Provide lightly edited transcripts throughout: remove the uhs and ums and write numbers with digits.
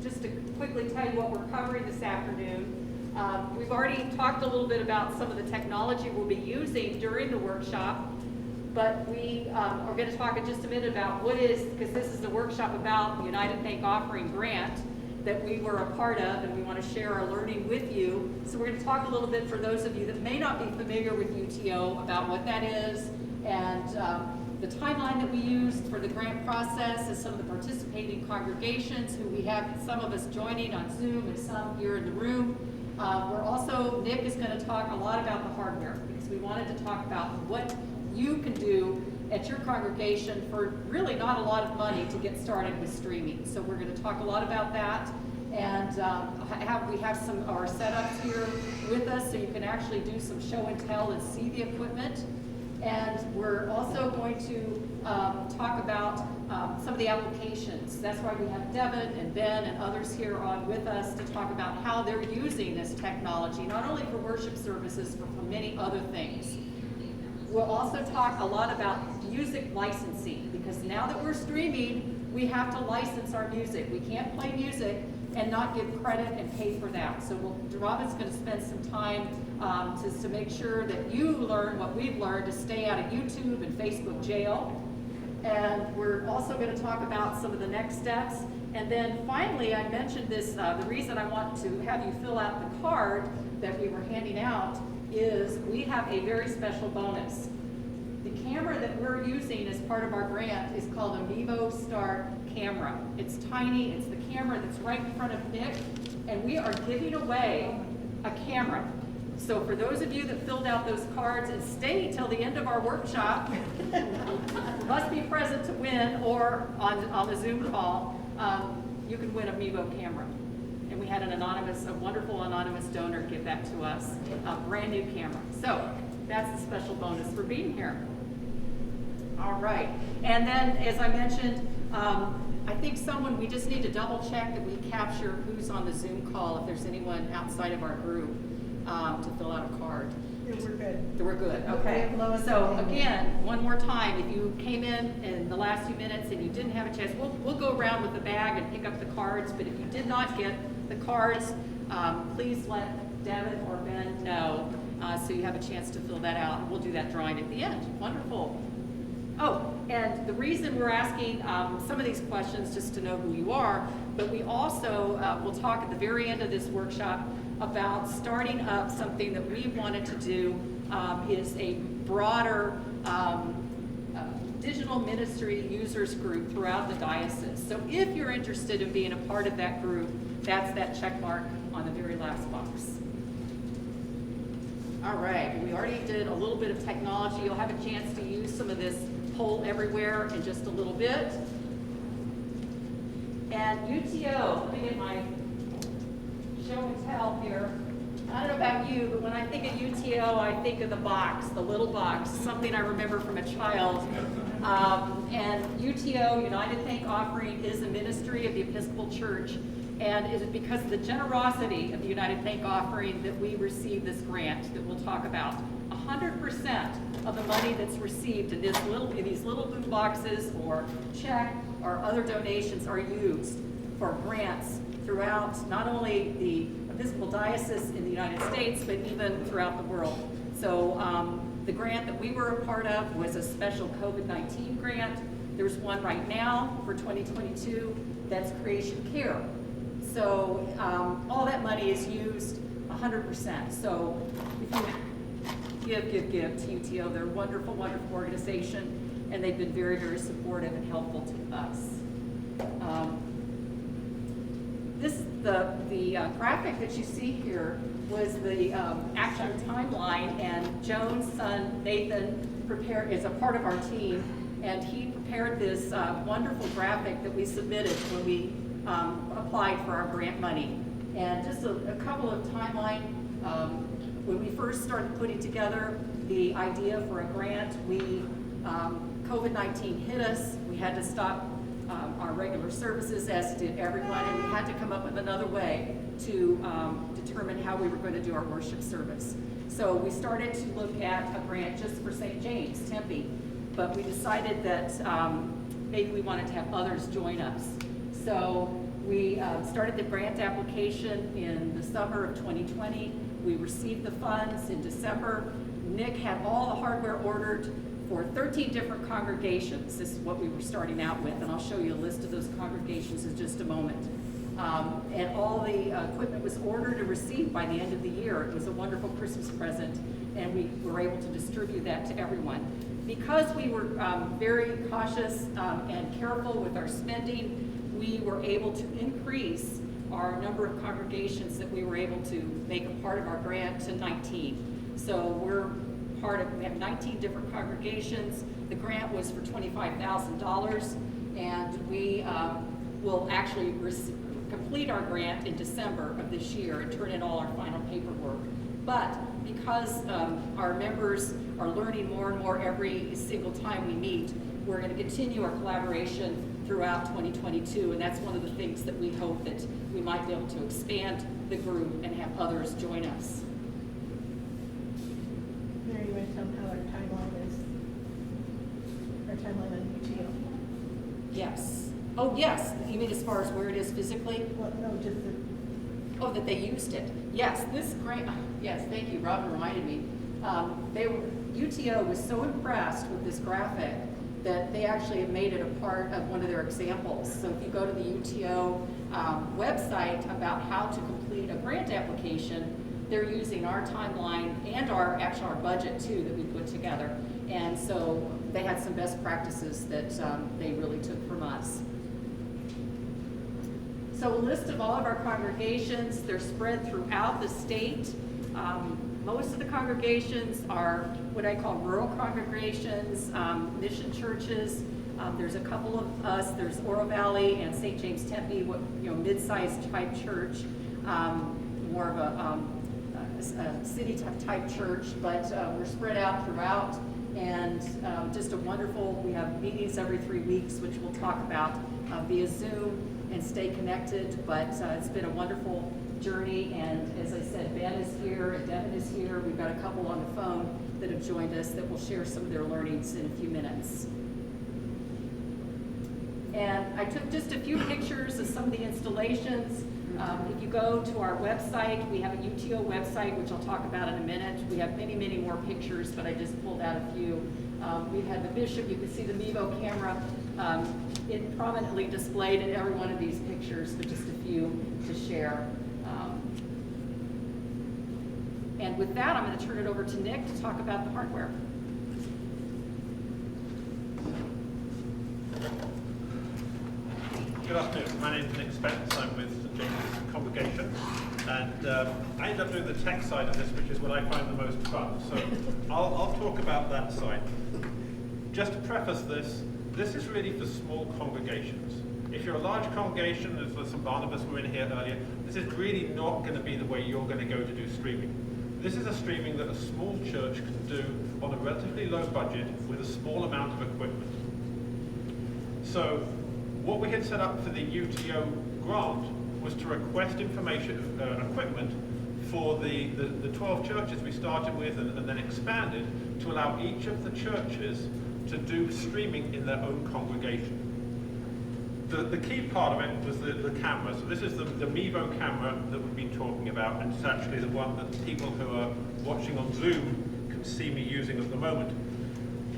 just to quickly tell you what we're covering this afternoon. We've already talked a little bit about some of the technology we'll be using during the workshop, but we are going to talk in just a minute about what is, because this is a workshop about the United Thank Offering grant that we were a part of, and we want to share our learning with you. So we're going to talk a little bit for those of you that may not be familiar with UTO about what that is, and the timeline that we used for the grant process, and some of the participating congregations who we have, some of us joining on Zoom and some here in the room. Nick is going to talk a lot about the hardware, because we wanted to talk about what you can do at your congregation for really not a lot of money to get started with streaming. So we're going to talk a lot about that, and we have some of our setups here with us, so you can actually do some show and tell and see the equipment. And we're also going to talk about some of the applications. That's why we have Devin and Ben and others here on with us to talk about how they're using this technology, not only for worship services, but for many other things. We'll also talk a lot about music licensing, because now that we're streaming, we have to license our music. We can't play music and not give credit and pay for that. So Robin's going to spend some time to make sure that you learn what we've learned to stay out of YouTube and Facebook jail. And we're also going to talk about some of the next steps. And then finally, I mentioned this, the reason I want to have you fill out the card that we were handing out is we have a very special bonus. The camera that we're using as part of our grant is called a Mevo Star camera. It's tiny, it's the camera that's right in front of Nick, and we are giving away a camera. So for those of you that filled out those cards and stay till the end of our workshop, must be present to win, or on the Zoom call, you can win a Mevo camera. And we had a wonderful anonymous donor give that to us, a brand new camera. So that's the special bonus for being here. All right, and then as I mentioned, I think we just need to double check that we capture who's on the Zoom call, if there's anyone outside of our group, to fill out a card. Yeah, we're good. We're good, okay. So again, one more time, if you came in the last few minutes and you didn't have a chance, we'll go around with the bag and pick up the cards, but if you did not get the cards, please let Devin or Ben know, so you have a chance to fill that out. We'll do that drawing at the end. Wonderful. Oh, and the reason we're asking some of these questions, just to know who you are, but we also will talk at the very end of this workshop about starting up something that we wanted to do, is a broader digital ministry users group throughout the diocese. So if you're interested in being a part of that group, that's that check mark on the very last box. All right, we already did a little bit of technology. You'll have a chance to use some of this poll everywhere in just a little bit. And UTO, let me get my show and tell here. I don't know about you, but when I think of UTO, I think of the box, the little box, something I remember from a child. And UTO, United Thank Offering, is a ministry of the Episcopal Church, and it is because of the generosity of the United Thank Offering that we receive this grant that we'll talk about. 100% of the money that's received in these little blue boxes or check or other donations are used for grants throughout not only the Episcopal Diocese in the United States, but even throughout the world. So the grant that we were a part of was a special COVID-19 grant. There's one right now for 2022 that's Creation Care. So all that money is used 100%. So if you give to UTO, they're a wonderful, wonderful organization, and they've been very, very supportive and helpful to us. The graphic that you see here was the actual timeline, and Joan's son Nathan is a part of our team, and he prepared this wonderful graphic that we submitted when we applied for our grant money. And just a couple of timeline. When we first started putting together the idea for a grant, COVID-19 hit us. We had to stop our regular services, as did everyone, and we had to come up with another way to determine how we were going to do our worship service. So we started to look at a grant just for St. James, Tempe, but we decided that maybe we wanted to have others join us. So We started the grant application in the summer of 2020. We received the funds in December. Nick had all the hardware ordered for 13 different congregations. This is what we were starting out with, and I'll show you a list of those congregations in just a moment. And all the equipment was ordered and received by the end of the year. It was a wonderful Christmas present, and we were able to distribute that to everyone. Because we were very cautious and careful with our spending, we were able to increase our number of congregations that we were able to make a part of our grant to 19. So we have 19 different congregations. The grant was for $25,000, and we will actually complete our grant in December of this year and turn in all our final paperwork. But because our members are learning more and more every single time we meet, we're going to continue our collaboration throughout 2022, and that's one of the things that we hope that we might be able to expand the group and have others join us. Mary, you want to tell them how our timeline is? Our timeline on UTO? Yes. Oh, yes. You mean as far as where it is physically? Well, no, just the... Oh, that they used it. Yes, this grant, yes, thank you, Robin reminded me. UTO was so impressed with this graphic that they actually have made it a part of one of their examples. So if you go to the UTO website about how to complete a grant application, they're using our timeline and our budget too that we put together. And so they had some best practices that they really took from us. So a list of all of our congregations, they're spread throughout the state. Most of the congregations are what I call rural congregations, mission churches. There's a couple of us. There's Oro Valley and St. James Tempe, mid-sized type church, more of a city type church, but we're spread out throughout, and just a wonderful. We have meetings every 3 weeks, which we'll talk about via Zoom and stay connected. But it's been a wonderful journey, and as I said, Ben is here and Devin is here. We've got a couple on the phone that have joined us that will share some of their learnings in a few minutes. And I took just a few pictures of some of the installations. If you go to our website, we have a UTO website, which I'll talk about in a minute. We have many, many more pictures, but I just pulled out a few. We had the bishop. You can see the Mevo camera prominently displayed in every one of these pictures, but just a few to share. And with that, I'm going to turn it over to Nick to talk about the hardware. Good afternoon. My name is Nick Spence. I'm with St. James Congregation, and I end up doing the tech side of this, which is what I find the most fun. So I'll talk about that side. Just to preface this, this is really for small congregations. If you're a large congregation, as some Barnabas were in here earlier, this is really not going to be the way you're going to go to do streaming. This is a streaming that a small church can do on a relatively low budget with a small amount of equipment. So what we had set up for the UTO grant was to request equipment for the 12 churches we started with and then expanded to allow each of the churches to do streaming in their own congregation. The key part of it was the camera. So this is the Mevo camera that we've been talking about, and it's actually the one that people who are watching on Zoom can see me using at the moment.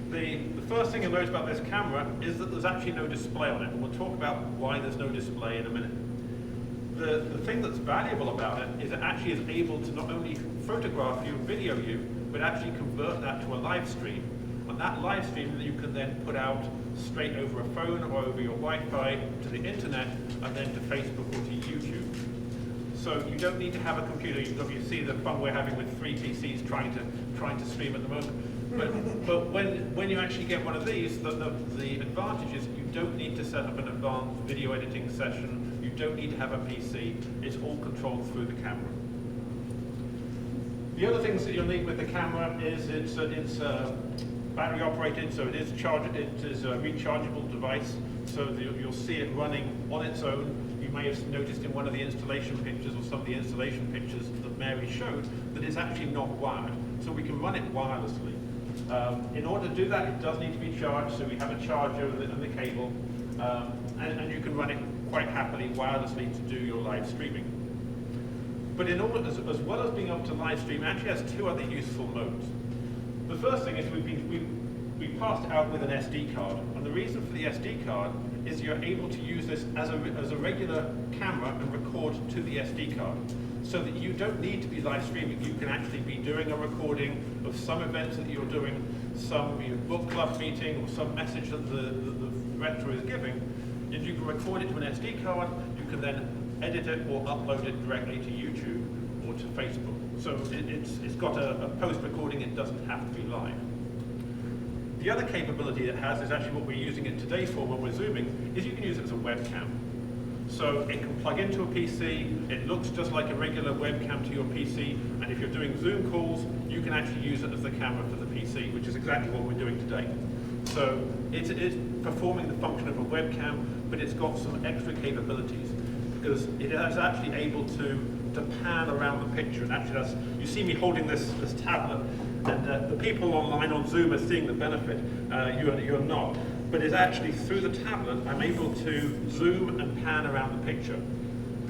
The first thing you'll notice about this camera is that there's actually no display on it, and we'll talk about why there's no display in a minute. The thing that's valuable about it is it actually is able to not only photograph you and video you, but actually convert that to a live stream. And that live stream that you can then put out straight over a phone or over your Wi-Fi to the internet and then to Facebook or to YouTube. So you don't need to have a computer. You see the fun we're having with 3 PCs trying to stream at the moment. But when you actually get one of these, the advantage is you don't need to set up an advanced video editing session. You don't need to have a PC. It's all controlled through the camera. The other things that you'll need with the camera is it's battery operated, so it is charged. It is a rechargeable device, so that you'll see it running on its own. You may have noticed in one of the installation pictures or some of the installation pictures that Mary showed that it's actually not wired, so we can run it wirelessly. In order to do that, it does need to be charged, so we have a charger and the cable, and you can run it quite happily wirelessly to do your live streaming. But in order, as well as being able to live stream, it actually has two other useful modes. The first thing is we passed it out with an SD card, and the reason for the SD card is you're able to use this as a regular camera and record to the SD card, so that you don't need to be live streaming. You can actually be doing a recording of some events that you're doing, some book club meeting, or some message that the rector is giving, and you can record it to an SD card. You can then edit it or upload it directly to YouTube or to Facebook. So it's got a post-recording. It doesn't have to be live. The other capability it has is actually what we're using it today for when we're Zooming, is you can use it as a webcam. So it can plug into a PC, it looks just like a regular webcam to your PC, and if you're doing Zoom calls, you can actually use it as the camera for the PC, which is exactly what we're doing today. So it's performing the function of a webcam, but it's got some extra capabilities, because it is actually able to pan around the picture. And actually, you see me holding this tablet, and the people online on Zoom are seeing the benefit. You're not. But it's actually through the tablet, I'm able to zoom and pan around the picture.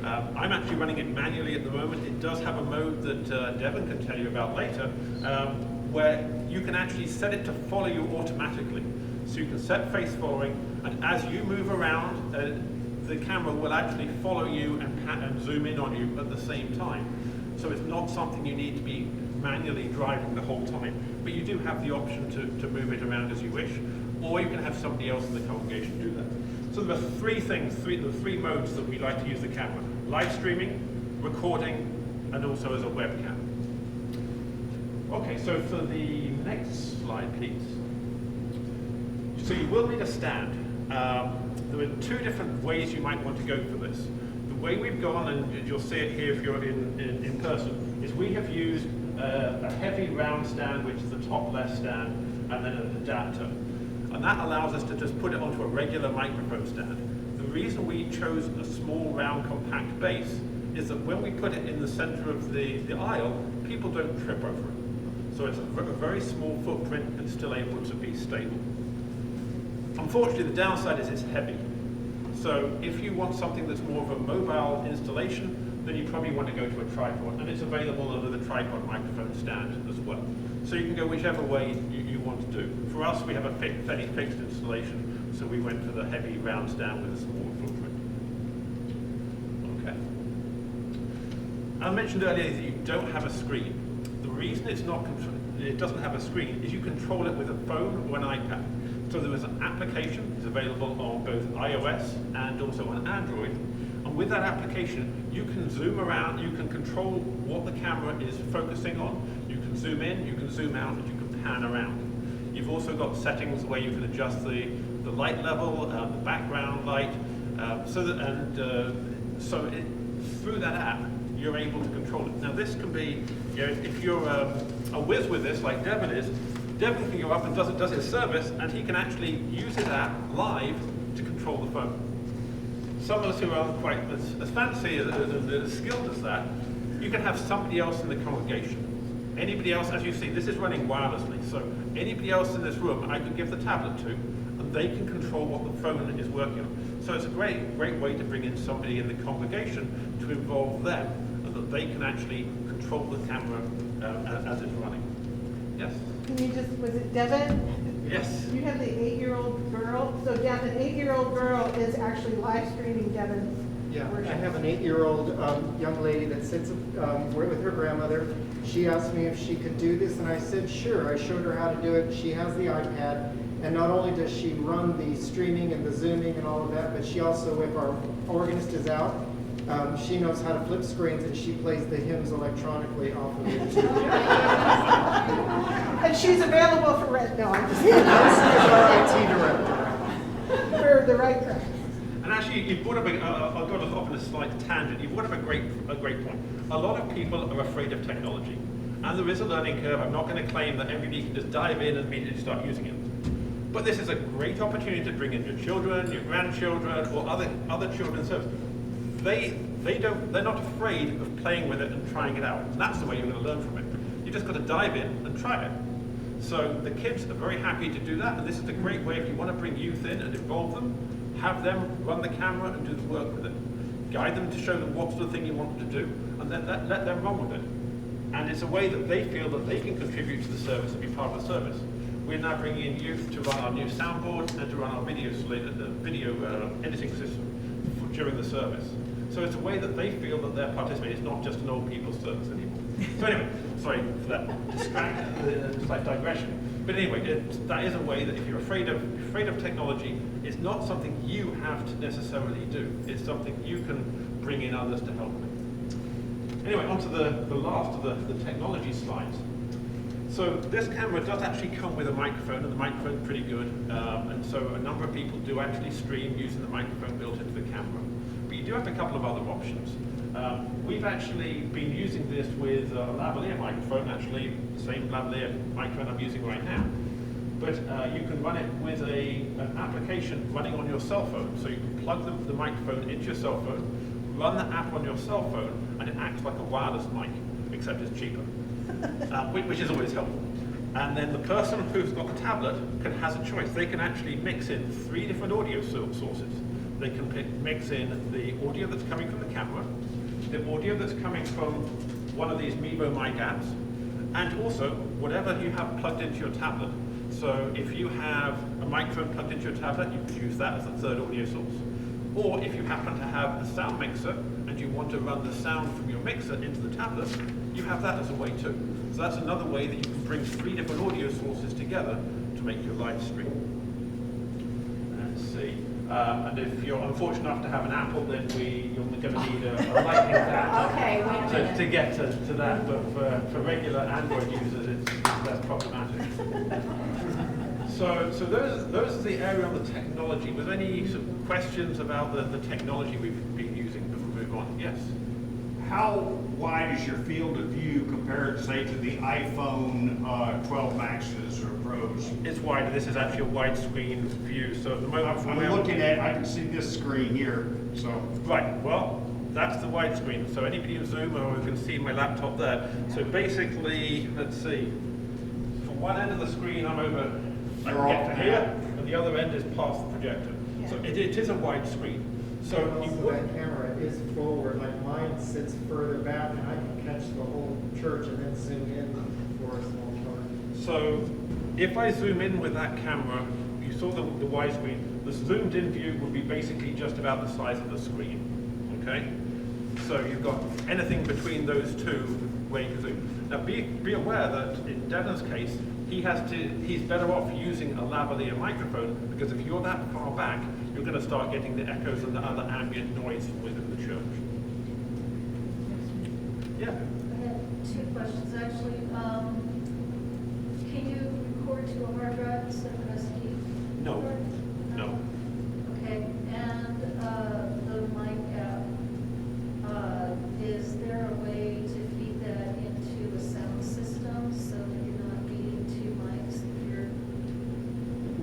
I'm actually running it manually at the moment. It does have a mode that Devon can tell you about later, where you can actually set it to follow you automatically. So you can set face following, and as you move around, the camera will actually follow you and zoom in on you at the same time. So it's not something you need to be manually driving the whole time, but you do have the option to move it around as you wish, or you can have somebody else in the congregation do that. So there are three things, the three modes that we like to use the camera: live streaming, recording, and also as a webcam. Okay, so for the next slide, please. So you will need a stand. There are two different ways you might want to go for this. The way we've gone, and you'll see it here if you're in person, is we have used a heavy round stand, which is the top left stand, and then an adapter. And that allows us to just put it onto a regular microphone stand. The reason we chose a small, round, compact base is that when we put it in the center of the aisle, people don't trip over it. So it's a very small footprint and still able to be stable. Unfortunately, the downside is it's heavy. So if you want something that's more of a mobile installation, then you probably want to go to a tripod, and it's available under the tripod microphone stand as well. So you can go whichever way you want to do. For us, we have a fairly fixed installation, so we went for the heavy round stand with a small footprint. Okay. I mentioned earlier that you don't have a screen. The reason it doesn't have a screen is you control it with a phone or an iPad. So there is an application that's available on both iOS and also on Android. And with that application, you can zoom around, you can control what the camera is focusing on. You can zoom in, you can zoom out, and you can pan around. You've also got settings where you can adjust the light level, the background light, through that app, you're able to control it. Now this can be, if you're a whiz with this, like Devon is, Devon can go up and does his service, and he can actually use his app live to control the phone. Some of us who aren't quite as fancy as skilled as that, you can have somebody else in the congregation. Anybody else, as you see, this is running wirelessly, so anybody else in this room I could give the tablet to, and they can control what the phone is working on. So it's a great way to bring in somebody in the congregation to involve them, and that they can actually control the camera as it's running. Yes? Can you just, was it Devon? Yes. You have the 8-year-old girl. So Devon, 8-year-old girl is actually live streaming Devon's worship. I have an 8-year-old young lady that sits with her grandmother. She asked me if she could do this, and I said sure. I showed her how to do it. She has the iPad, and not only does she run the streaming and the zooming and all of that, but she also, if our organist is out, she knows how to flip screens, and she plays the hymns electronically off of it too. And she's available for rent. No, I'm just This is our IT director. for the right price. And actually, you brought up I'll go off on a slight tangent. You brought up a great point. A lot of people are afraid of technology, and there is a learning curve. I'm not going to claim that everybody can just dive in and immediately start using it. But this is a great opportunity to bring in your children, your grandchildren, or other children's service. They're not afraid of playing with it and trying it out. And that's the way you're going to learn from it. You just got to dive in and try it. So the kids are very happy to do that, and this is a great way if you want to bring youth in and involve them. have them run the camera and do the work with it. Guide them to show them what sort of thing you want them to do, and then let them run with it. And it's a way that they feel that they can contribute to the service and be part of the service. We're now bringing in youth to run our new soundboard and to run our video editing system during the service. So it's a way that they feel that they're participating. It's not just an old people's service anymore. So anyway, sorry for that slight digression. But anyway, that is a way that if you're afraid of technology, it's not something you have to necessarily do. It's something you can bring in others to help with. Anyway, on to the last of the technology slides. So this camera does actually come with a microphone, and the microphone's pretty good. And so a number of people do actually stream using the microphone built into the camera. But you do have a couple of other options. We've actually been using this with a lavalier microphone, actually the same lavalier microphone I'm using right now. But you can run it with an application running on your cell phone. So you can plug the microphone into your cell phone, run the app on your cell phone, and it acts like a wireless mic, except it's cheaper, which is always helpful. And then the person who's got the tablet has a choice. They can actually mix in 3 different audio sources. They can mix in the audio that's coming from the camera, the audio that's coming from one of these Mevo mic apps, and also whatever you have plugged into your tablet. So if you have a microphone plugged into your tablet, you can use that as a third audio source. Or if you happen to have a sound mixer and you want to run the sound from your mixer into the tablet, you have that as a way too. So that's another way that you can bring 3 different audio sources together to make your live stream. Let's see. And if you're unfortunate enough to have an Apple, then you're going to need a lightning adapter Okay, wait a minute. to get to that. But for regular Android users, it's less problematic. So those are the area on the technology. Was there any sort of questions about the technology we've been using before we move on? Yes. How wide is your field of view compared, say, to the iPhone 12 Maxes or Pros? It's wider. This is actually a widescreen view. So at the moment, I'm looking at, I can see this screen here, so. Right. Well, that's the widescreen. So anybody in Zoom or you can see my laptop there. So basically, let's see. From one end of the screen, I'm over. I can get to here, and the other end is past the projector. So it is a wide screen. So And also that camera is forward, like mine sits further back, and I can catch the whole church and then zoom in for a small part. So if I zoom in with that camera, you saw the widescreen, the zoomed in view would be basically just about the size of the screen, okay? So you've got anything between those two where you can zoom. Now be aware that in Devon's case, he's better off using a lavalier microphone, because if you're that far back, you're going to start getting the echoes and the other ambient noise within the church. Yeah. I had 2 questions, actually. Can you record to a hard drive instead of SD? No. No. Okay, and the mic app, is there a way to feed that into a sound system so that you're not needing 2 mics?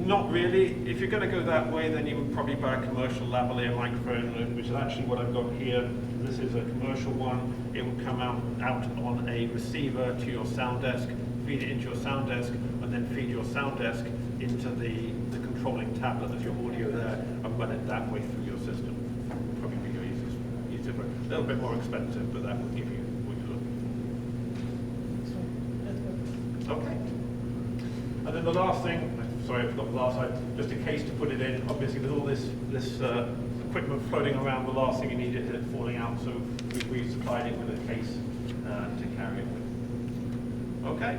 Not really. If you're going to go that way, then you would probably buy a commercial lavalier microphone, which is actually what I've got here. This is a commercial one. It would come out on a receiver to your sound desk, feed it into your sound desk, and then feed your sound desk into the controlling tablet as your audio there, and run it that way through your system. Probably be your easiest way. A little bit more expensive, but that will give you what you're looking for. Okay. And then the last thing, sorry, I forgot the last slide, just a case to put it in. Obviously, with all this equipment floating around, the last thing you need is it falling out, so we supplied it with a case to carry it with. Okay.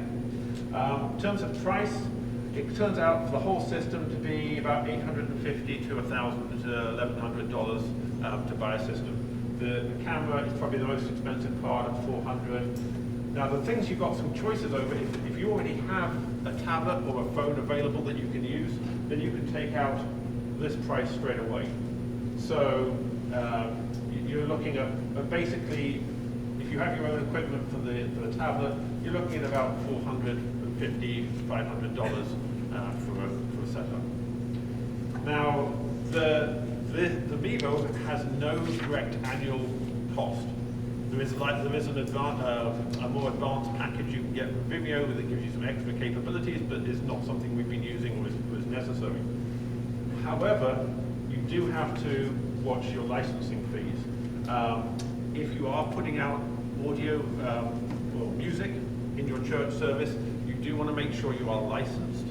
In terms of price, it turns out for the whole system to be about $850 to $1,000 to $1,100 to buy a system. The camera is probably the most expensive part at $400. Now the things you've got some choices over, if you already have a tablet or a phone available that you can use, then you can take out this price straight away. So you're looking at basically, if you have your own equipment for the tablet, you're looking at about $450, $500 for a setup. Now the Mevo has no direct annual cost. There is a more advanced package you can get from Vimeo that gives you some extra capabilities, but is not something we've been using or is necessary. However, you do have to watch your licensing fees. If you are putting out audio or music in your church service, you do want to make sure you are licensed.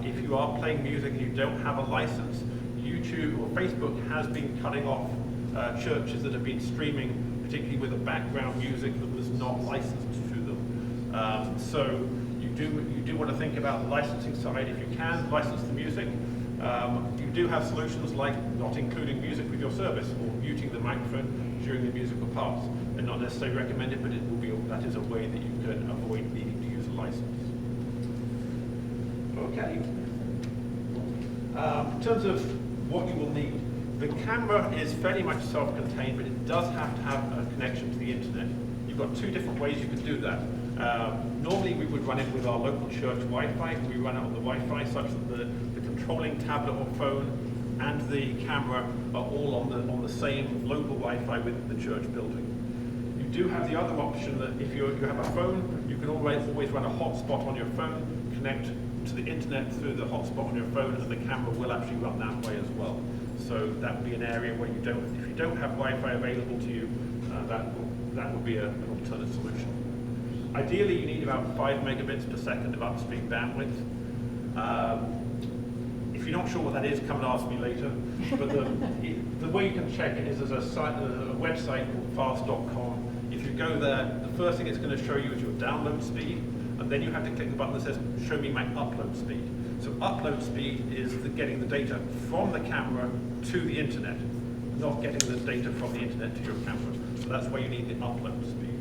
If you are playing music and you don't have a license, YouTube or Facebook has been cutting off churches that have been streaming, particularly with a background music that was not licensed to them. So you do want to think about the licensing side. If you can license the music, you do have solutions like not including music with your service or muting the microphone during the musical parts. They're not necessarily recommended, but that is a way that you can avoid needing to use a license. Okay. In terms of what you will need, the camera is fairly much self-contained, but it does have to have a connection to the internet. You've got two different ways you can do that. Normally we would run it with our local church Wi-Fi. We run it on the Wi-Fi such that the controlling tablet or phone and the camera are all on the same local Wi-Fi within the church building. You do have the other option that if you have a phone, you can always run a hotspot on your phone, connect to the internet through the hotspot on your phone, and the camera will actually run that way as well. So that would be an area where if you don't have Wi-Fi available to you, that would be an alternate solution. Ideally, you need about 5 megabits per second of upstream bandwidth. If you're not sure what that is, come and ask me later. But the way you can check it is there's a website called fast.com. If you go there, the first thing it's going to show you is your download speed, and then you have to click the button that says show me my upload speed. So upload speed is getting the data from the camera to the internet, not getting the data from the internet to your camera. So that's why you need the upload speed.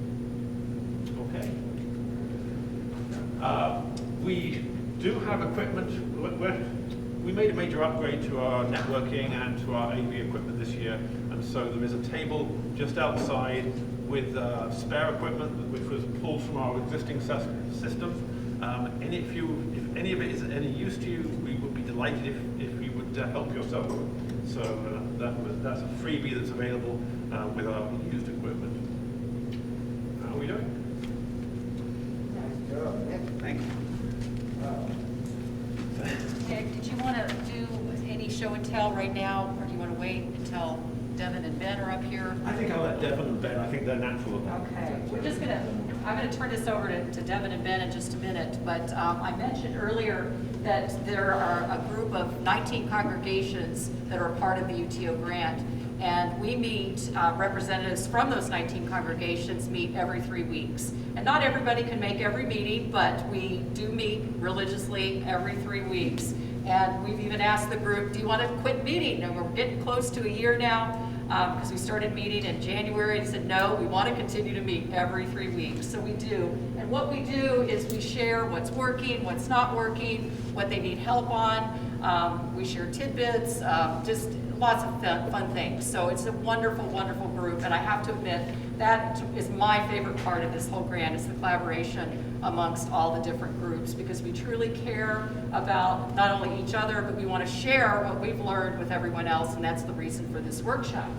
Okay. We do have equipment. We made a major upgrade to our networking and to our AV equipment this year, and so there is a table just outside with spare equipment which was pulled from our existing system. And if any of it is any use to you, we would be delighted if you would help yourself. So that's a freebie that's available with our used equipment. How are we doing? Nice job. Thank you. Nick, did you want to do any show and tell right now, or do you want to wait until Devin and Ben are up here? I think I'll let Devin and Ben, I think they're natural. Okay, I'm going to turn this over to Devin and Ben in just a minute, but I mentioned earlier that there are a group of 19 congregations that are part of the UTO grant, and we meet, representatives from those 19 congregations meet every 3 weeks. And not everybody can make every meeting, but we do meet religiously every 3 weeks. And we've even asked the group, do you want to quit meeting? And we're getting close to a year now, because we started meeting in January and said, no, we want to continue to meet every 3 weeks. So we do. And what we do is we share what's working, what's not working, what they need help on. We share tidbits, just lots of fun things. So it's a wonderful, wonderful group. And I have to admit, that is my favorite part of this whole grant, is the collaboration amongst all the different groups, because we truly care about not only each other, but we want to share what we've learned with everyone else, and that's the reason for this workshop.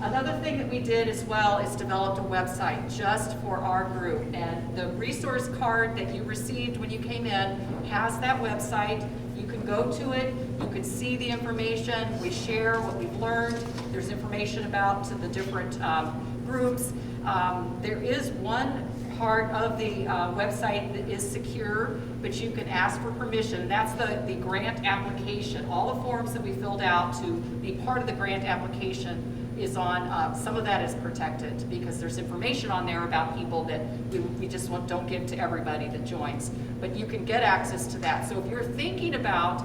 Another thing that we did as well is developed a website just for our group, and the resource card that you received when you came in has that website. You can go to it, you can see the information, we share what we've learned, there's information about the different groups. There is one part of the website that is secure, but you can ask for permission. That's the grant application. All the forms that we filled out to be part of the grant application is on, some of that is protected because there's information on there about people that we just don't give to everybody that joins. But you can get access to that. So if you're thinking about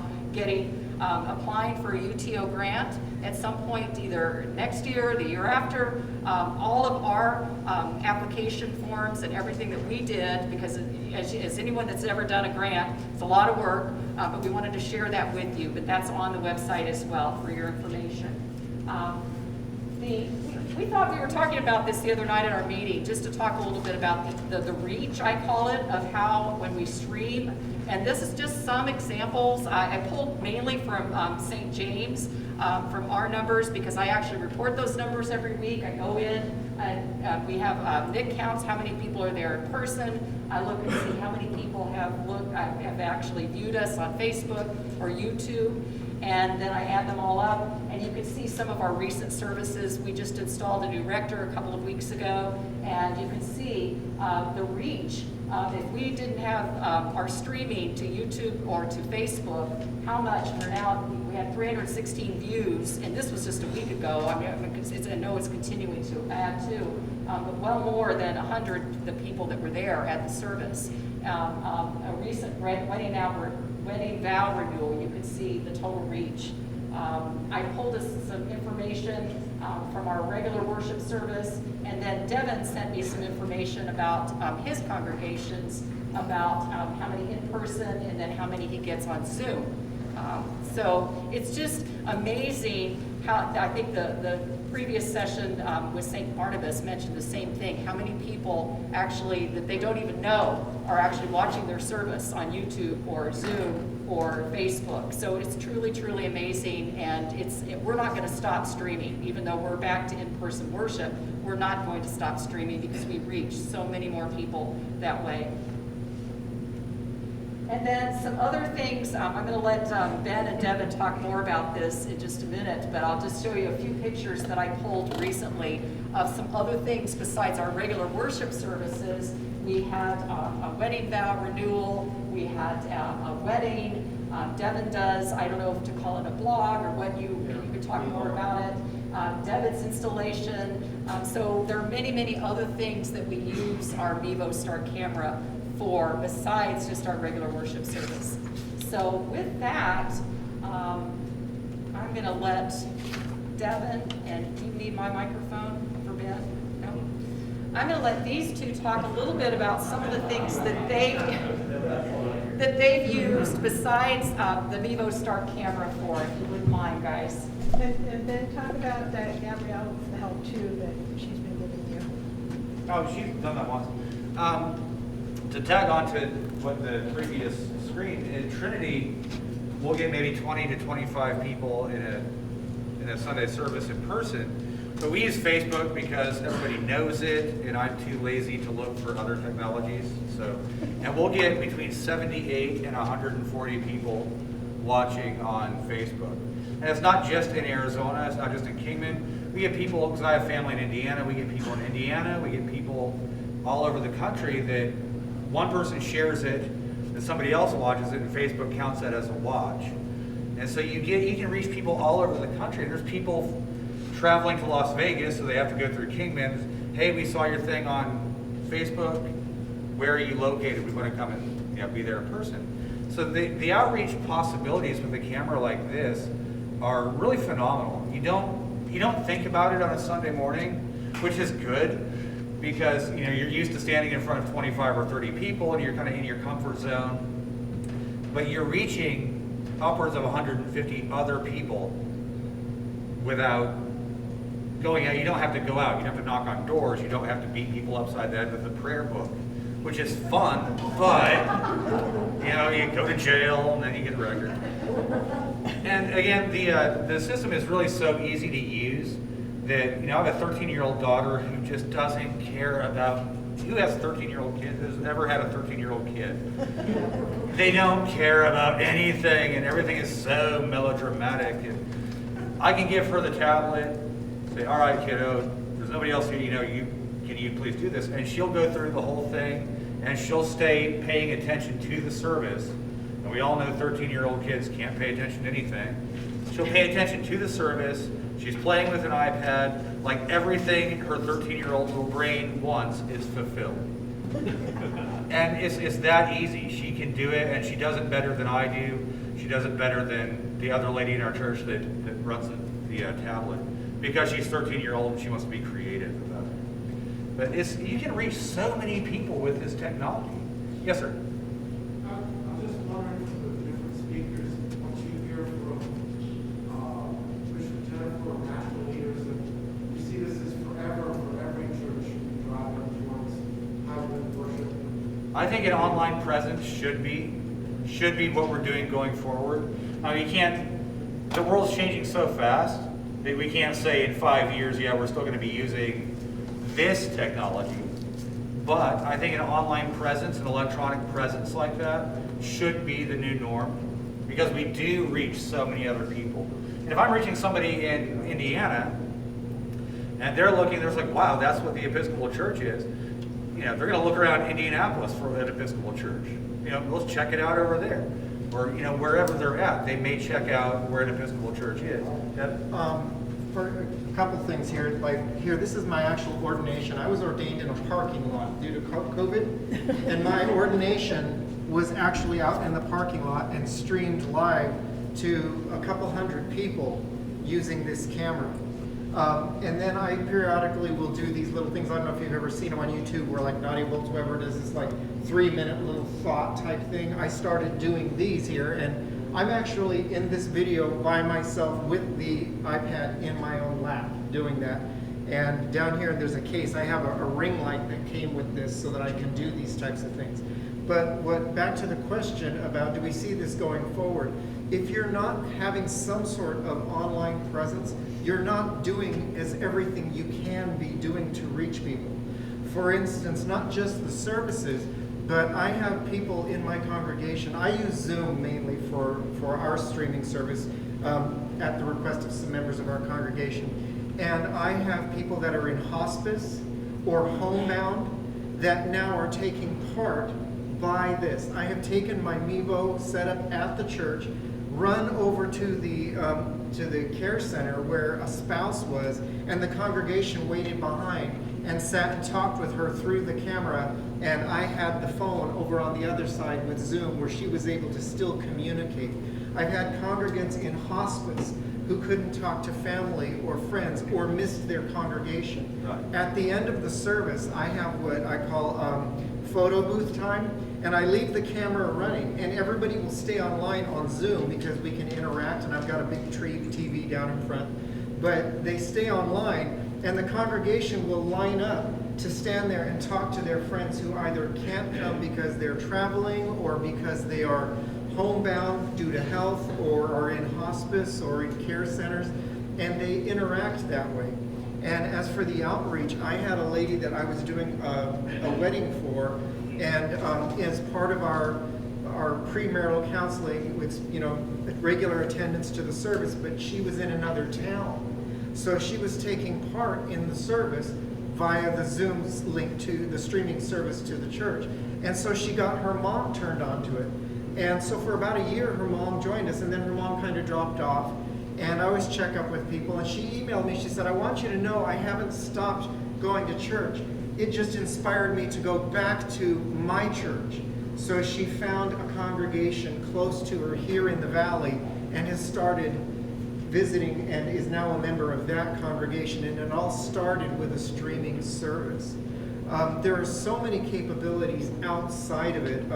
applying for a UTO grant at some point, either next year or the year after, all of our application forms and everything that we did, because as anyone that's ever done a grant, it's a lot of work, but we wanted to share that with you, but that's on the website as well for your information. We thought we were talking about this the other night at our meeting, just to talk a little bit about the reach, I call it, of how when we stream. And this is just some examples. I pulled mainly from St. James, from our numbers, because I actually report those numbers every week. I go in and we have Nick counts how many people are there in person. I look and see how many people have actually viewed us on Facebook or YouTube. and then I add them all up, and you can see some of our recent services. We just installed a new rector a couple of weeks ago, and you can see the reach. If we didn't have our streaming to YouTube or to Facebook, how much we had 316 views, and this was just a week ago. I know it's continuing to add too, but well more than 100 the people that were there at the service. A recent wedding vow renewal, you can see the total reach. I pulled us some information from our regular worship service, and then Devin sent me some information about his congregations, about how many in person and then how many he gets on Zoom. So it's just amazing how, I think the previous session with St. Barnabas mentioned the same thing, how many people actually that they don't even know are actually watching their service on YouTube or Zoom or Facebook. So it's truly, truly amazing, and we're not going to stop streaming. Even though we're back to in-person worship, we're not going to stop streaming because we reach so many more people that way. And then some other things, I'm going to let Ben and Devin talk more about this in just a minute, but I'll just show you a few pictures that I pulled recently of some other things besides our regular worship services. We had a wedding vow renewal, we had a wedding, Devin does, I don't know if to call it a blog or what you could talk more about it, Devin's installation, so there are many, many other things that we use our Mevo Star camera for besides just our regular worship service. So with that, I'm going to let Devin, and do you need my microphone for Ben? No? I'm going to let these two talk a little bit about some of the things that they've used besides the Mevo Star camera for, if you wouldn't mind, guys. And then talk about that Gabrielle, the help too that she's been giving you. Oh, she's done that once. To tag on to what the previous screen, in Trinity, we'll get maybe 20 to 25 people in a Sunday service in person. But we use Facebook because everybody knows it, and I'm too lazy to look for other technologies. And we'll get between 78 and 140 people watching on Facebook. And it's not just in Arizona, it's not just in Kingman. We get people, because I have family in Indiana, we get people in Indiana, we get people all over the country that one person shares it, and somebody else watches it, and Facebook counts that as a watch. And so you can reach people all over the country. There's people traveling to Las Vegas, so they have to go through Kingman. Hey, we saw your thing on Facebook. Where are you located? We want to come and be there in person. So the outreach possibilities with a camera like this are really phenomenal. You don't think about it on a Sunday morning, which is good. Because you're used to standing in front of 25 or 30 people and you're kind of in your comfort zone, but you're reaching upwards of 150 other people without going out. You don't have to go out, you don't have to knock on doors, you don't have to beat people upside the head with a prayer book, which is fun, but you go to jail and then you get a record. And again, the system is really so easy to use that, I have a 13-year-old daughter who just doesn't care about, who has a 13-year-old kid, who's never had a 13-year-old kid? They don't care about anything, and everything is so melodramatic. And I can give her the tablet, say, all right, kiddo, there's nobody else here, can you please do this? And she'll go through the whole thing, and she'll stay paying attention to the service. And we all know 13-year-old kids can't pay attention to anything. She'll pay attention to the service. She's playing with an iPad, like everything her 13-year-old little brain wants is fulfilled. And it's that easy. She can do it, and she does it better than I do. She does it better than the other lady in our church that runs the tablet, because she's 13-year-old and she wants to be creative about it. But you can reach so many people with this technology. Yes, sir? I'm just wondering from the different speakers, what you hear from Bishop Jennifer or national leaders, that you see this as forever for every church driving towards hybrid worship. I think an online presence should be what we're doing going forward. The world's changing so fast that we can't say in 5 years, we're still going to be using this technology. But I think an online presence, an electronic presence like that, should be the new norm. because we do reach so many other people. And if I'm reaching somebody in Indiana, and they're looking, they're like, wow, that's what the Episcopal Church is. You know, they're going to look around Indianapolis for an Episcopal Church. You know, let's check it out over there. Or, you know, wherever they're at, they may check out where an Episcopal Church is. Yep. For a couple things here, like here, this is my actual ordination. I was ordained in a parking lot due to COVID, and my ordination was actually out in the parking lot and streamed live to a couple hundred people using this camera. And then I periodically will do these little things. I don't know if you've ever seen them on YouTube where like Nadia Bolz-Weber does this like 3-minute little thought type thing. I started doing these here, and I'm actually in this video by myself with the iPad in my own lap doing that. And down here there's a case. I have a ring light that came with this so that I can do these types of things. But back to the question about do we see this going forward? If you're not having some sort of online presence, you're not doing as everything you can be doing to reach people. For instance, not just the services, but I have people in my congregation. I use Zoom mainly for our streaming service at the request of some members of our congregation. And I have people that are in hospice or homebound that now are taking part by this. I have taken my Mevo set up at the church, run over to the care center where a spouse was, and the congregation waited behind and sat and talked with her through the camera, and I had the phone over on the other side with Zoom where she was able to still communicate. I've had congregants in hospice who couldn't talk to family or friends or missed their congregation. Right. At the end of the service, I have what I call photo booth time, and I leave the camera running, and everybody will stay online on Zoom because we can interact, and I've got a big TV down in front. But they stay online, and the congregation will line up to stand there and talk to their friends who either can't come because they're traveling or because they are homebound due to health or are in hospice or in care centers, and they interact that way. And as for the outreach, I had a lady that I was doing a wedding for, and as part of our premarital counseling with, you know, regular attendance to the service, but she was in another town. So she was taking part in the service via the Zoom link to the streaming service to the church. And so she got her mom turned on to it. And so for about a year, her mom joined us, and then her mom kind of dropped off. And I always check up with people, and she emailed me, she said, I want you to know I haven't stopped going to church. It just inspired me to go back to my church. So she found a congregation close to her here in the valley and has started visiting and is now a member of that congregation, and it all started with a streaming service. There are so many capabilities outside of it.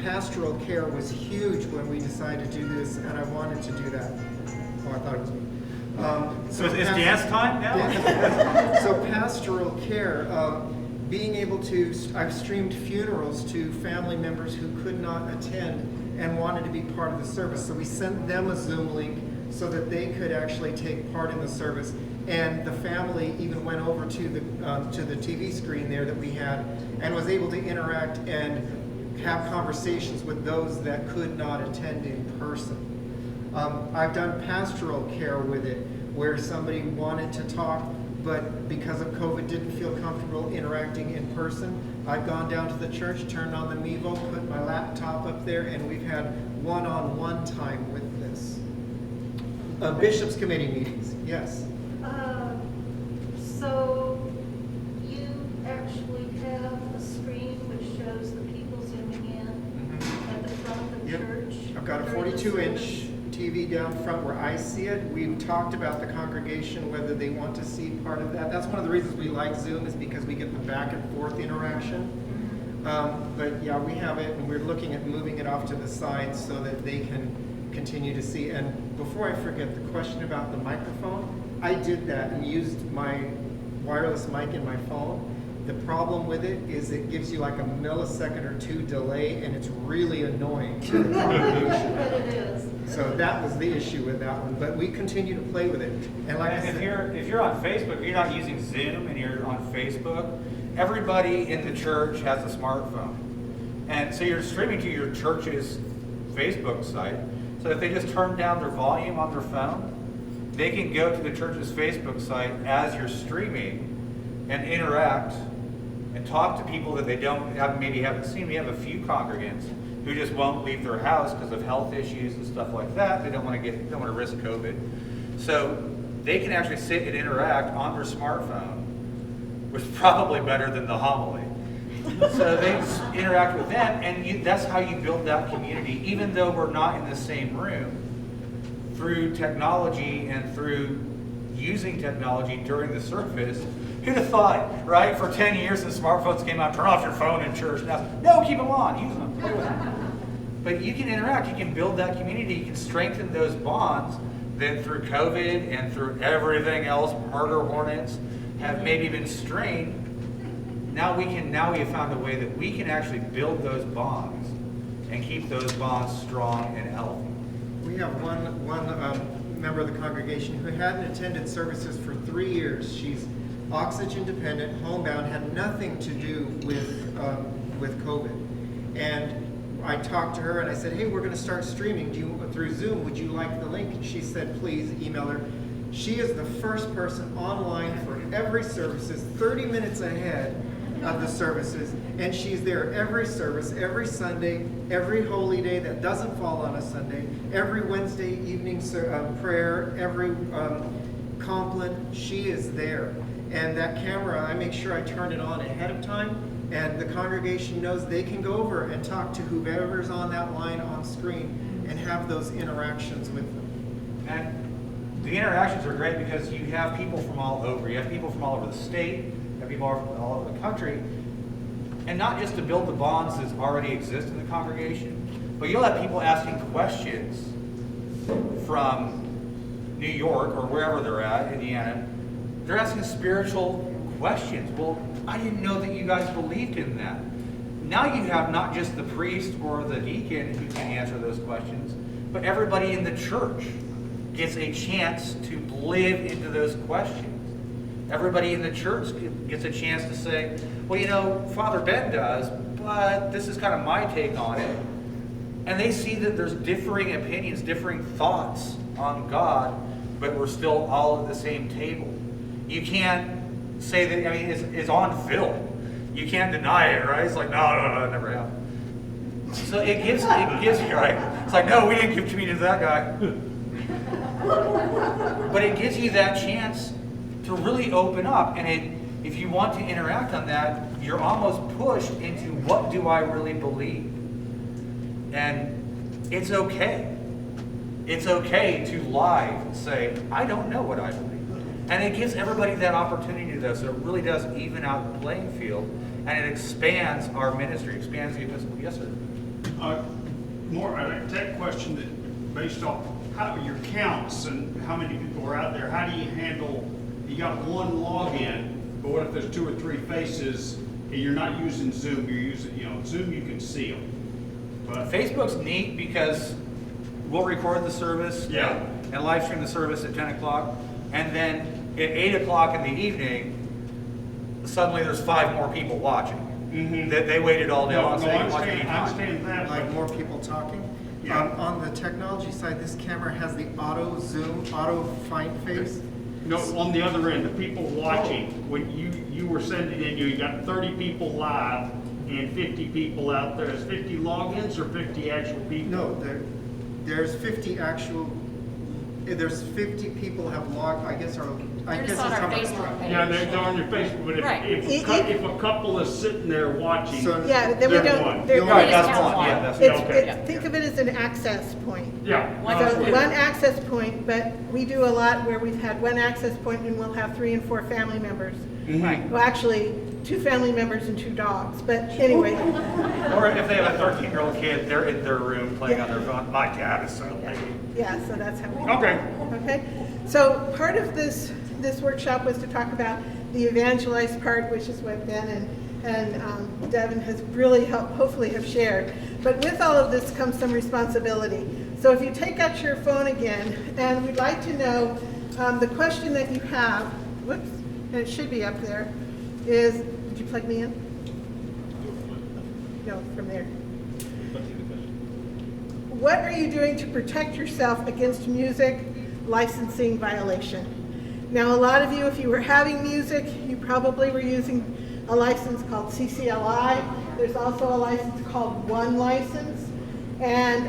Pastoral Care was huge when we decided to do this, and I wanted to do that. Oh, I thought it was me. So it's dance time now? So Pastoral Care, being able to, I've streamed funerals to family members who could not attend and wanted to be part of the service. So we sent them a Zoom link so that they could actually take part in the service. And the family even went over to the TV screen there that we had and was able to interact and have conversations with those that could not attend in person. I've done pastoral care with it, where somebody wanted to talk, but because of COVID didn't feel comfortable interacting in person. I've gone down to the church, turned on the Mevo, put my laptop up there, and we've had one-on-one time with this. Bishops' committee meetings, yes. So you actually have a screen which shows the people zooming in at the front of the Yep. church? I've got a during the 42-inch service? TV down front where I see it. We've talked about the congregation, whether they want to see part of that. That's one of the reasons we like Zoom, is because we get the back and forth interaction. But yeah, we have it, and we're looking at moving it off to the side so that they can continue to see. And before I forget, the question about the microphone, I did that and used my wireless mic in my phone. The problem with it is it gives you like a millisecond or two delay, and it's really annoying to the congregation. But it is. So that was the issue with that one, but we continue to play with it. And like I And said, if you're on Facebook, if you're not using Zoom and you're on Facebook, everybody in the church has a smartphone. And so you're streaming to your church's Facebook site, So if they just turn down their volume on their phone, they can go to the church's Facebook site as you're streaming and interact and talk to people that they haven't seen. We have a few congregants who just won't leave their house because of health issues and stuff like that. They don't want to risk COVID. So they can actually sit and interact on their smartphone, which is probably better than the homily. So they interact with them, and that's how you build that community, even though we're not in the same room. Through technology and through using technology during the service, who'd have thought, right? For 10 years since smartphones came out, turn off your phone in church. Now, no, keep them on, use them, play with them. But you can interact, you can build that community, you can strengthen those bonds that through COVID and through everything else, murder hornets, have maybe been strained. Now we have found a way that we can actually build those bonds and keep those bonds strong and healthy. We have one member of the congregation who hadn't attended services for 3 years. She's oxygen dependent, homebound, had nothing to do with COVID. And I talked to her and I said, hey, we're going to start streaming through Zoom. Would you like the link? And she said, please email her. She is the first person online for every services, 30 minutes ahead of the services, and she's there every service, every Sunday, every holy day that doesn't fall on a Sunday, every Wednesday evening prayer, every compline. She is there. And that camera, I make sure I turn it on ahead of time, and the congregation knows they can go over and talk to whoever's on that line on screen and have those interactions with them. And the interactions are great because you have people from all over. You have people from all over the state, you have people from all over the country, and not just to build the bonds that already exist in the congregation, but you'll have people asking questions from New York or wherever they're at, Indiana. They're asking spiritual questions. Well, I didn't know that you guys believed in that. Now you have not just the priest or the deacon who can answer those questions, but everybody in the church gets a chance to live into those questions. Everybody in the church gets a chance to say, well, you know, Father Ben does, but this is kind of my take on it. And they see that there's differing opinions, differing thoughts on God, but we're still all at the same table. You can't say that, I mean, it's on film. You can't deny it, right? It's like, no, it never happened. So it gives you, right? It's like, no, we didn't give communion to that guy. But it gives you that chance to really open up. And if you want to interact on that, you're almost pushed into what do I really believe? And it's okay. It's okay to live say, I don't know what I believe. And it gives everybody that opportunity to do so it really does even out the playing field. And it expands our ministry, expands the Episcopal. Yes, sir? More a tech question that based off how your counts and how many people are out there, how do you handle, you got one login, but what if there's 2 or 3 faces and you're not using Zoom, you're using, Zoom you can see them. But Facebook's neat because we'll record the service and live stream the service at 10 o'clock. And then at 8 o'clock in the evening, suddenly there's 5 more people watching. Mm-hmm. They waited all day long, so they can watch any time. I understand that. Like more people talking. Yeah. On the technology side, this camera has the auto zoom, auto find face. No, on the other end, the people watching, when you were sending in, you got 30 people live and 50 people out there. Is 50 logins or 50 actual people? No, there's 50 actual. There's 50 people have logged. I guess They're just on our Facebook page. Yeah, they're on your Facebook, but Right. if a couple is sitting there watching, So- Yeah, then we they're don't. one. they're- Right, just that's count one. Yeah, one. that's Okay. Think of it as an access point. Yeah. One So access one access point, but we do a lot where we've had one access point and we'll have 3 and 4 family members. Right. Well, actually, 2 family members and 2 dogs, but anyway. Or if they have a 13-year-old kid, they're in their room playing on their phone. My cat is so big. Yeah, so that's how we. Okay. Okay, so part of this workshop was to talk about the Evangelize part, which is what Ben and Devin has really hopefully have shared. But with all of this comes some responsibility. So if you take out your phone again, and we'd like to know the question that you have, whoops, and it should be up there, is, did you plug me in? No, from there. what are you doing to protect yourself against music licensing violation? Now, a lot of you, if you were having music, you probably were using a license called CCLI. There's also a license called One License. And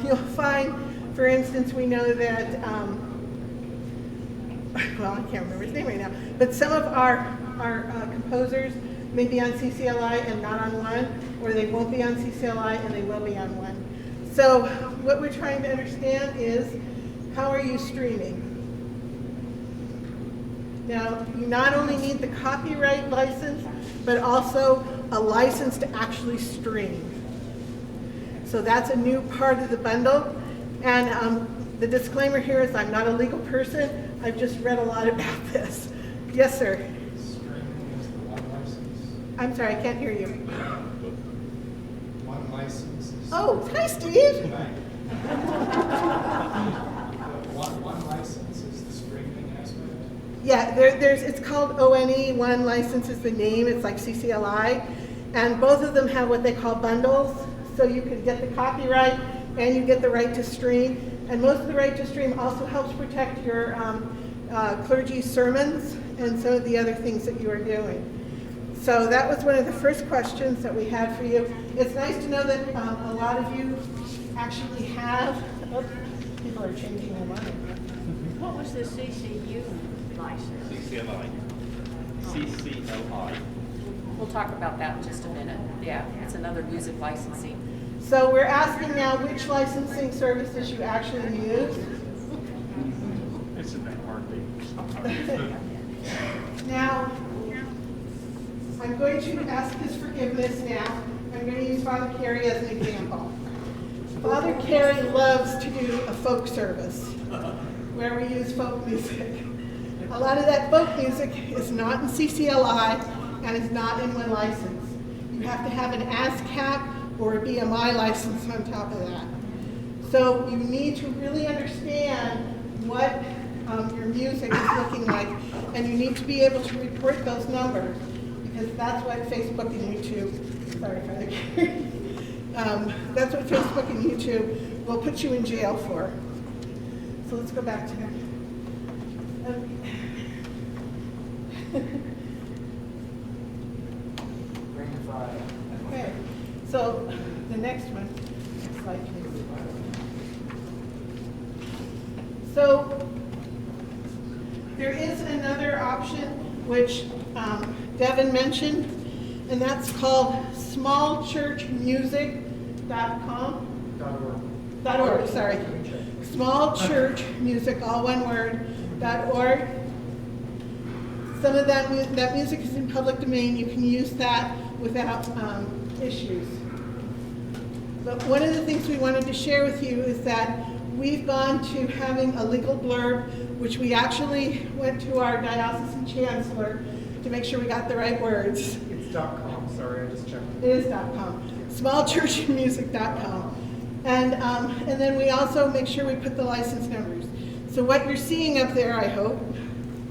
you'll find, for instance, we know that, well, I can't remember his name right now, but some of our composers may be on CCLI and not on One, or they won't be on CCLI and they will be on One. So what we're trying to understand is, how are you streaming? Now, you not only need the copyright license, but also a license to actually stream. So that's a new part of the bundle. And the disclaimer here is I'm not a legal person. I've just read a lot about this. Yes, sir. Streaming is the one license. I'm sorry, I can't hear you. One license is. Oh, hi, Steve. One license is the streaming aspect. Yeah, it's called ONE. One license is the name. It's like CCLI. And both of them have what they call bundles. So you can get the copyright and you get the right to stream. And most of the right to stream also helps protect your clergy sermons and some of the other things that you are doing. So that was one of the first questions that we had for you. It's nice to know that a lot of you actually have, people are changing their mind. What was the CCU license? CCLI. CCLI. We'll talk about that in just a minute. Yeah, it's another music licensing. So we're asking now which licensing services you actually use. Isn't that hardly? Now, I'm going to ask his forgiveness now. I'm going to use Father Carey as an example. Father Carey loves to do a folk service where we use folk music. A lot of that folk music is not in CCLI and is not in One License. You have to have an ASCAP or a BMI license on top of that. So you need to really understand what your music is looking like, and you need to be able to report those numbers, because that's what Facebook and YouTube, sorry for the that's what Facebook and YouTube will put you in jail for. So let's go back to that. Okay, so the next one, next slide, please. So there is another option which Devin mentioned, and that's called smallchurchmusic.com. .org, sorry. Smallchurchmusic, all one word, .org. Some of that music is in public domain. You can use that without issues. But one of the things we wanted to share with you is that we've gone to having a legal blurb, which we actually went to our diocesan chancellor to make sure we got the right words. It's .com, sorry, I just checked. It is .com, smallchurchmusic.com. And then we also make sure we put the license numbers. So what you're seeing up there, I hope,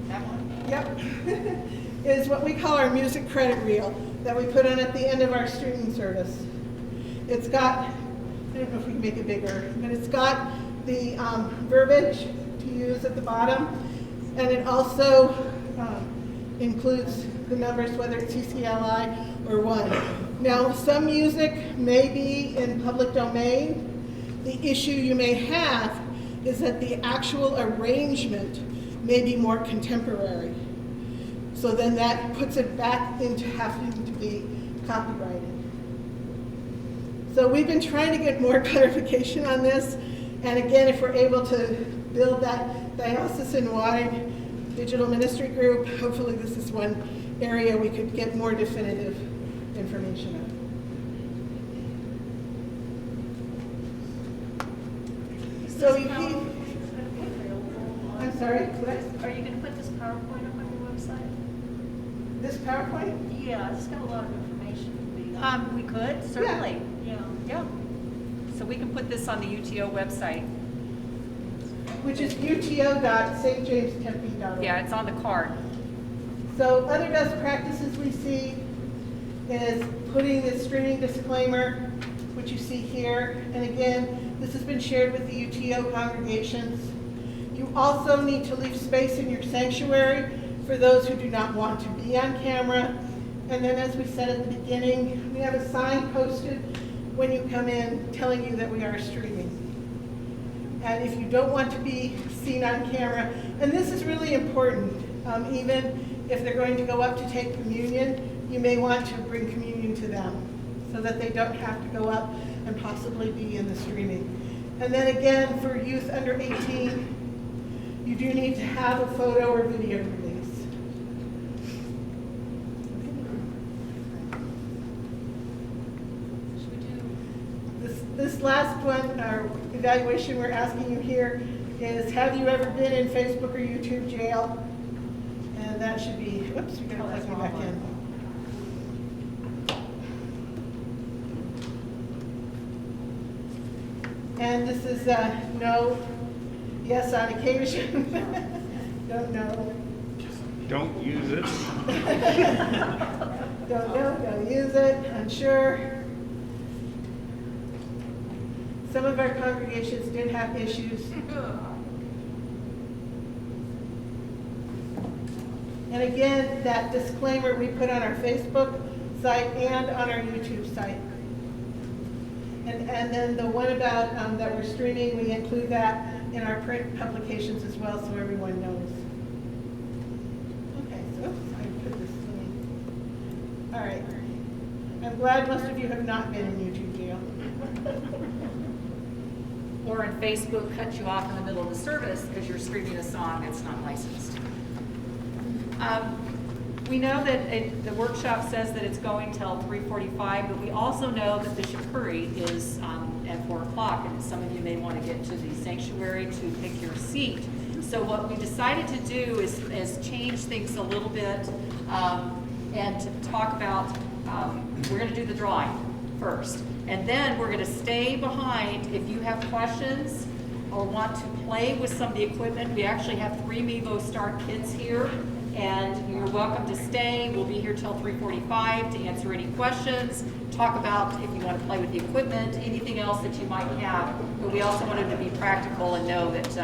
That one? yep, is what we call our music credit reel that we put on at the end of our streaming service. It's got, I don't know if we can make it bigger, but it's got the verbiage to use at the bottom, and it also includes the numbers, whether it's CCLI or One. Now, some music may be in public domain. The issue you may have is that the actual arrangement may be more contemporary. So then that puts it back into having to be copyrighted. So we've been trying to get more clarification on this. And again, if we're able to build that diocesan-wide digital ministry group, hopefully this is one area we could get more definitive information on. So you keep, I'm sorry, what? Are you going to put this PowerPoint up on your website? This PowerPoint? Yeah, it's got a lot of information. We could, certainly. Yeah. Yeah. So we can put this on the UTO website. Which is uto.stjamestempe.org. Yeah, it's on the card. So other best practices we see is putting the streaming disclaimer, which you see here. And again, This has been shared with the UTO congregations. You also need to leave space in your sanctuary for those who do not want to be on camera. And then, as we said at the beginning, we have a sign posted when you come in telling you that we are streaming. And if you don't want to be seen on camera, and this is really important, even if they're going to go up to take communion, you may want to bring communion to them so that they don't have to go up and possibly be in the streaming. And then again, for youth under 18, you do need to have a photo or video release. This last one, our evaluation we're asking you here is, have you ever been in Facebook or YouTube jail? And that should be, whoops, we gotta plug me back in. And this is no, yes on occasion. Don't know. Don't use it. Don't know, don't use it, unsure. Some of our congregations did have issues. And again, that disclaimer we put on our Facebook site and on our YouTube site. And then the one about that we're streaming, we include that in our print publications as well, so everyone knows. Okay, so I put this in. All right. I'm glad most of you have not been in YouTube jail. Or in Facebook cut you off in the middle of the service because you're screaming a song that's not licensed. We know that the workshop says that it's going till 3:45, but we also know that Bishop Curry is at 4 o'clock, and some of you may want to get to the sanctuary to pick your seat. So what we decided to do is change things a little bit and to talk about, we're going to do the drawing first. And then we're going to stay behind if you have questions or want to play with some of the equipment. We actually have 3 Mevo Start kits here, and you're welcome to stay. We'll be here till 3:45 to answer any questions, talk about if you want to play with the equipment, anything else that you might have. But we also wanted to be practical and know that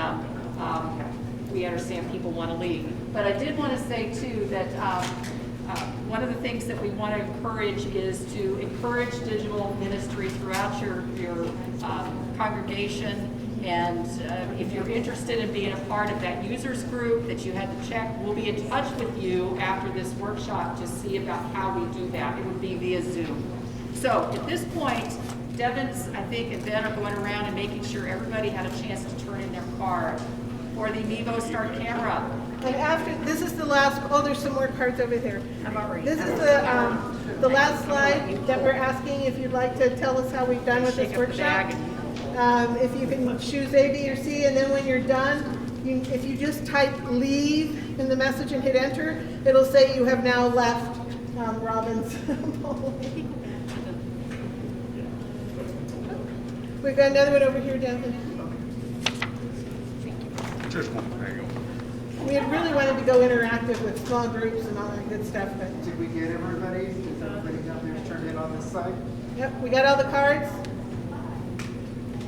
we understand people want to leave. But I did want to say too that one of the things that we want to encourage is to encourage digital ministry throughout your congregation. And if you're interested in being a part of that users group that you had to check, we'll be in touch with you after this workshop to see about how we do that. It would be via Zoom. So at this point, Devon's, I think, and Ben are going around and making sure everybody had a chance to turn in their card for the Mevo Start camera. And after, this is the last, oh, there's some more cards over there. I'm already. This is the last slide that we're asking if you'd like to tell us how we've done with this workshop. If you can choose A, B, or C, and then when you're done, if you just type leave in the message and hit enter, it'll say you have now left Robin's. We've got another one over here, Devin. Just one, there you go. We had really wanted to go interactive with small groups and all that good stuff, but Did we get everybody? Is everybody down there turned in on this side? yep, we got all the cards.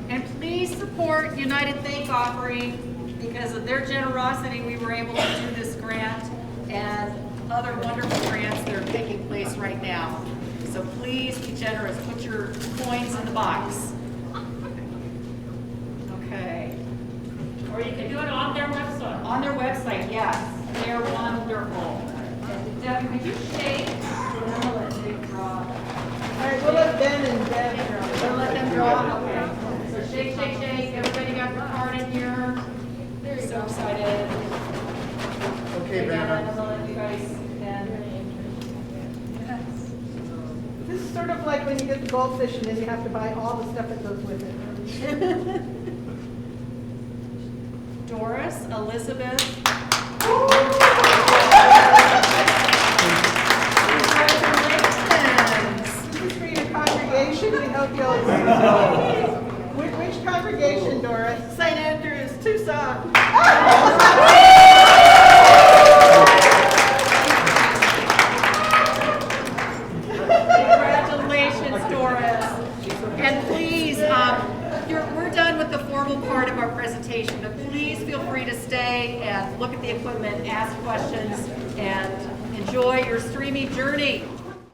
And please support United Thank Offering. Because of their generosity, we were able to do this grant and other wonderful grants that are taking place right now. So please be generous. Put your coins in the box. Okay. Or you can do it on their website. On their website, yes. They're wonderful. Debbie, would you shake? And then we'll let Jake draw. All right, we'll let Ben and Deb draw. We'll let them draw? Okay. So shake, shake, shake. Everybody got their card in here? So excited. Okay, And Ben. then we'll let you guys, and This is sort of like when you get the goldfish and then you have to buy all the stuff that goes with it. Doris, Elizabeth. Congratulations. This is for your congregation. We hope you'll. Which congregation, Doris? St. Andrews, Tucson. Congratulations, Doris. And please, we're done look at the equipment, ask questions, and enjoy your streaming journey.